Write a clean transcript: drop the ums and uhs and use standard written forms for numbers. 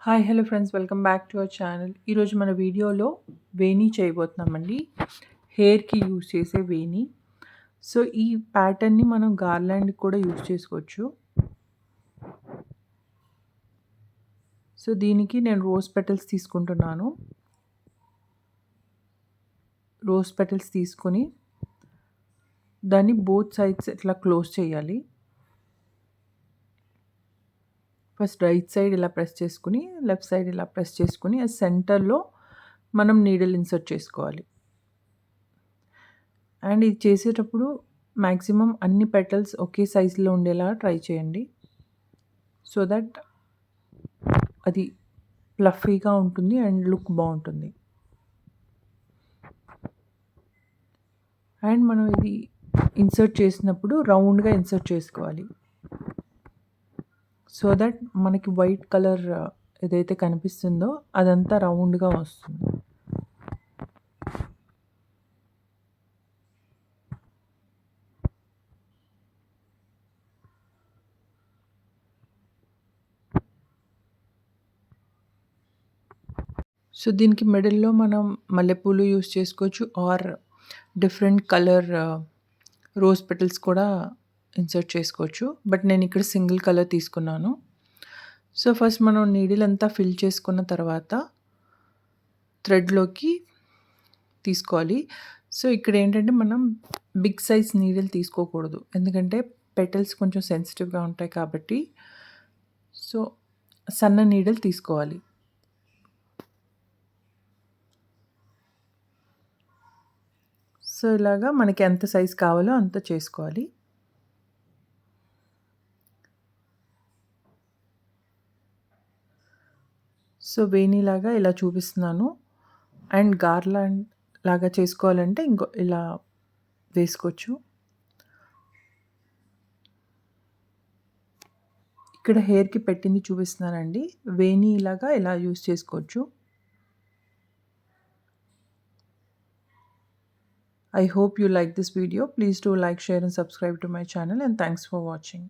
Hi hello friends, welcome back to our channel. ఈరోజు మన వీడియోలో వేణీ చేయబోతున్నామండి. హెయిర్కి యూజ్ చేసే వేణీ. సో ఈ ప్యాటర్న్ని మనం గార్లాండ్కి కూడా యూజ్ చేసుకోవచ్చు. సో దీనికి నేను రోజ్ పెటల్స్ తీసుకుంటున్నాను. రోజ్ పెటల్స్ తీసుకొని దాన్ని బోత్ సైడ్స్ ఇట్లా క్లోజ్ చేయాలి. ఫస్ట్ రైట్ సైడ్ ఇలా ప్రెస్ చేసుకుని, లెఫ్ట్ సైడ్ ఇలా ప్రెస్ చేసుకుని, ఆ సెంటర్లో మనం నీడిల్ ఇన్సర్ట్ చేసుకోవాలి. అండ్ ఇది చేసేటప్పుడు మ్యాక్సిమం అన్ని పెటల్స్ ఒకే సైజులో ఉండేలా ట్రై చేయండి. సో దట్ అది ఫ్లఫీగా ఉంటుంది అండ్ లుక్ బాగుంటుంది. అండ్ మనం ఇది ఇన్సర్ట్ చేసినప్పుడు రౌండ్గా ఇన్సర్ట్ చేసుకోవాలి. సో దట్ మనకి వైట్ కలర్ ఏదైతే కనిపిస్తుందో అదంతా రౌండ్గా వస్తుంది. సో దీనికి మిడిల్లో మనం మల్లెపూలు యూస్ చేసుకోవచ్చు or different colour rose petals కూడా ఇన్సర్ట్ చేసుకోవచ్చు. బట్ నేను ఇక్కడ సింగిల్ కలర్ తీసుకున్నాను. సో ఫస్ట్ మనం నీడిల్ అంతా ఫిల్ చేసుకున్న తర్వాత థ్రెడ్లోకి తీసుకోవాలి. సో ఇక్కడ ఏంటంటే మనం బిగ్ సైజ్ నీడిల్ తీసుకోకూడదు, ఎందుకంటే పెటల్స్ కొంచెం సెన్సిటివ్గా ఉంటాయి కాబట్టి. సో సన్న నీడిల్ తీసుకోవాలి. సో ఇలాగా మనకి ఎంత సైజ్ కావాలో అంత చేసుకోవాలి. సో వేణీలాగా ఇలా చూపిస్తున్నాను. అండ్ గార్లాండ్ లాగా చేసుకోవాలంటే ఇంకో ఇలా వేసుకోవచ్చు. ఇక్కడ హెయిర్కి పెట్టింది చూపిస్తున్నానండి. వేణీ ఇలాగా ఇలా యూస్ చేసుకోవచ్చు. I hope you like this video. Please do like, share and subscribe to my channel, and thanks for watching.